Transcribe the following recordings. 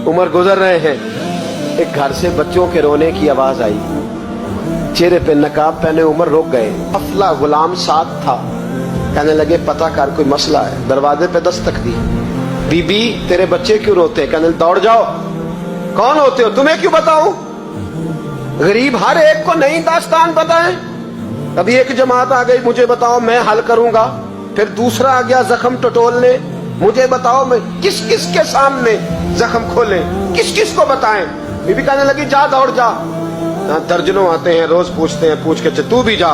उमर गुजर रहे हैं, एक घर से बच्चों के रोने की आवाज आई। चेहरे पे नकाब पहने उमर रुक गए। अफला गुलाम साथ था। कहने लगे पता कर कोई मसला है। दरवाजे पे दस्तक दी। बीबी तेरे बच्चे क्यों रोते हैं? कहने दौड़ जाओ, कौन होते हो, तुम्हें क्यों बताऊं? गरीब हर एक को नई दास्तान बताएं। कभी एक जमात आ गई, मुझे बताओ मैं हल करूंगा। फिर दूसरा आ गया जख्म टटोलने, मुझे बताओ मैं किस किस के सामने जख्म खोले, किस किस को बताएं। बीबी कहने लगी जा दौड़ जा। दर्जनों आते हैं, रोज पूछते हैं, पूछ के तू भी जा,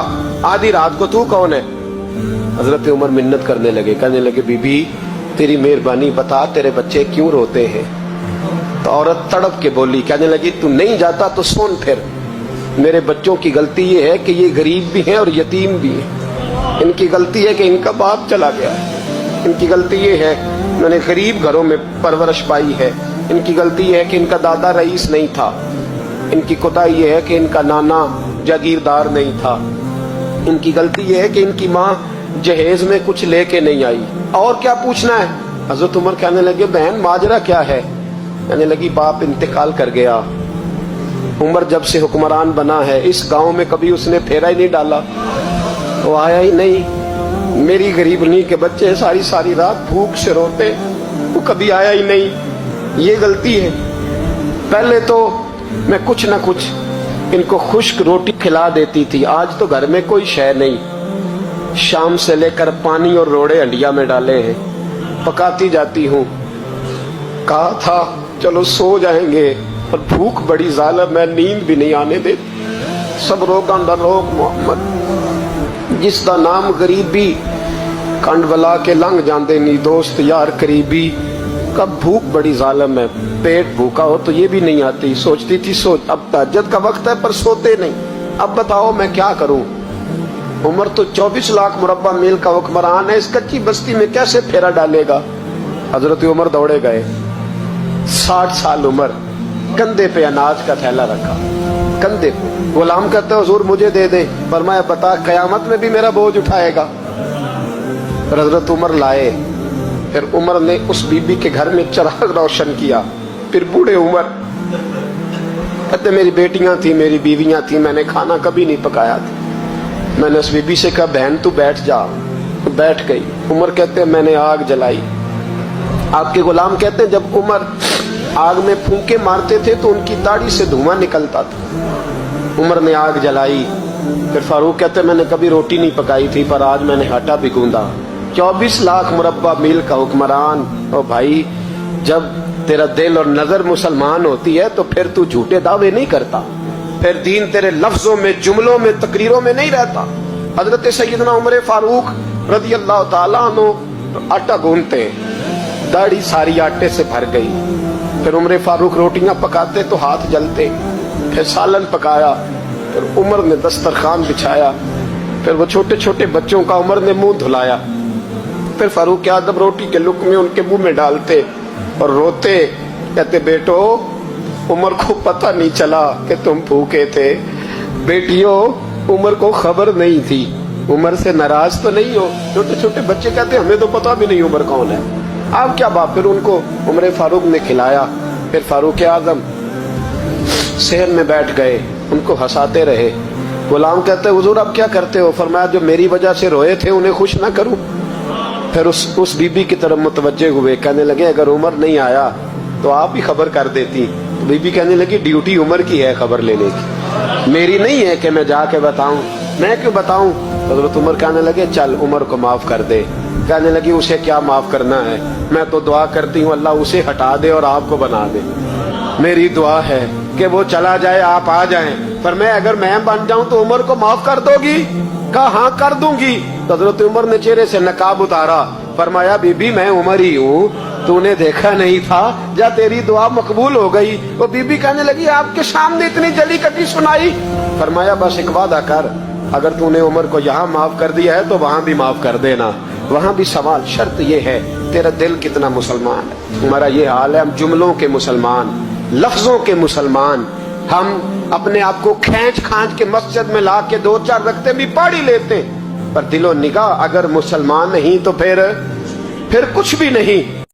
आधी रात को तू कौन है? हजरत उमर मिन्नत करने लगे, कहने लगे बीबी तेरी मेहरबानी बता तेरे बच्चे क्यों रोते हैं? तो औरत तड़प के बोली, कहने लगी तू नहीं जाता तो सुन फिर। मेरे बच्चों की गलती ये है कि ये गरीब भी हैं और यतीम भी हैं। इनकी गलती है कि इनका बाप चला गया है। इनकी गलती ये है मैंने गरीब घरों में परवरिश पाई है। इनकी गलती है कि इनका दादा रईस नहीं था। इनकी कोताही ये है कि इनका नाना जागीरदार नहीं था। इनकी गलती ये है कि इनकी माँ जहेज में कुछ लेके नहीं आई। और क्या पूछना है? हजरत उमर कहने लगे बहन माजरा क्या है? कहने लगी बाप इंतकाल कर गया। उमर जब से हुक्मरान बना है इस गांव में कभी उसने फेरा ही नहीं डाला, वो आया ही नहीं। मेरी गरीबनी के बच्चे सारी सारी रात भूख से रोते, वो कभी आया ही नहीं। ये गलती है। पहले तो मैं कुछ न कुछ इनको खुश्क रोटी खिला देती थी, आज तो घर में कोई शय नहीं। शाम से लेकर पानी और रोड़े हंडिया में डाले हैं, पकाती जाती हूँ। कहा था चलो सो जाएंगे, पर भूख बड़ी जालिम है, नींद भी नहीं आने देती। सब रोगां दा रोग मोहम्मद, जिसदा नाम गरीबी कंड वला के लंघ जाते नी दोस्त यार करीबी। कब भूख बड़ी जालिम है, पेट भूखा हो तो ये भी नहीं आती। सोचती थी सोच अब तहज्जुद का वक्त है पर सोते नहीं। अब बताओ मैं क्या करूं? उमर तो 24 लाख मुरब्बा मील का हुक्मरान है, इस कच्ची बस्ती में कैसे फेरा डालेगा? हजरत उमर दौड़े गए। 60 साल उम्र, कंधे पे अनाज का थैला रखा, कंधे पे। गुलाम कहते हुजूर मुझे दे दे। फरमाया बता कयामत में भी मेरा बोझ उठाएगा? हजरत उमर लाए। फिर उमर ने उस बीबी के घर में चिराग रोशन किया। फिर बूढ़े उमर कहते मेरी बेटियां थी, मेरी बीवियां थी, मैंने खाना कभी नहीं पकाया था। मैंने उस बीबी से कहा बहन तू बैठ जा, तो बैठ गई। उमर कहते मैंने आग जलाई। आपके गुलाम कहते हैं जब उमर आग में फूंके मारते थे तो उनकी दाढ़ी से धुआं निकलता था। उमर ने आग जलाई। फिर फारूक कहते मैंने कभी रोटी नहीं पकाई थी पर आज मैंने आटा भी गूंदा। 24 लाख मुरब्बा मील का हुक्मरान। और भाई जब तेरा दिल और नजर मुसलमान होती है तो फिर तू झूठे दावे नहीं करता, फिर दीन तेरे लफ्जों में, जुमलों में, तकरीरों में नहीं रहता। हजरत सैयदना उमर फारूक रज़ी अल्लाह ताला अन्हु आटा गूंथते, दाढ़ी सारी आटे से भर गई। फिर उमर फारूक रोटियां पकाते तो हाथ जलते। फिर सालन पकाया। फिर उमर ने दस्तरखान बिछाया। फिर वो छोटे छोटे बच्चों का उमर ने मुंह धुलाया। फिर फारूक आदम रोटी के लुक़्मे उनके मुंह में डालते और रोते, कहते बेटो उमर को पता नहीं चला कि तुम भूखे थे। बेटियों उमर को खबर नहीं थी। उमर से नाराज तो नहीं हो? छोटे छोटे बच्चे कहते हमें तो पता भी नहीं उमर कौन है। अब क्या बात? फिर उनको उमर फारूक ने खिलाया। फिर फारूक आजम सहन में बैठ गए, उनको हंसाते रहे। गुलाम कहते हुजूर अब क्या करते हो? फरमाया जो मेरी वजह से रोए थे उन्हें खुश ना करूं? फिर उस बीबी की तरफ मुतवज्जे हुए, कहने लगे अगर उमर नहीं आया तो आप ही खबर कर देती। तो बीबी कहने लगी ड्यूटी उमर की है खबर लेने की, मेरी नहीं है कि मैं जाके बताऊं। मैं क्यों बताऊं? हजरत उमर कहने लगे चल उमर को माफ कर दे। कहने लगी उसे क्या माफ करना है, मैं तो दुआ करती हूँ अल्लाह उसे हटा दे और आपको बना दे। मेरी दुआ है कि वो चला जाए आप आ जाएं, पर मैं अगर मैं बन जाऊं तो उमर को माफ कर दोगी? कहा हाँ कर दूंगी। हजरत उमर ने चेहरे से नकाब उतारा। फरमाया बीबी मैं उमर ही हूँ, तूने देखा नहीं था, जा तेरी दुआ मकबूल हो गई। वो बीबी कहने लगी आपके सामने इतनी जली कटी सुनाई। फरमाया बस एक वादा कर, अगर तूने उमर को यहाँ माफ कर दिया है तो वहां भी माफ कर देना। वहां भी सवाल शर्त ये है तेरा दिल कितना मुसलमान है। हमारा ये हाल है, हम जुमलों के मुसलमान, लफ्जों के मुसलमान। हम अपने आप को खींच खांच के मस्जिद में ला के 2-4 रखते भी पढ़ ही लेते, पर दिलो निगाह अगर मुसलमान नहीं तो फिर कुछ भी नहीं।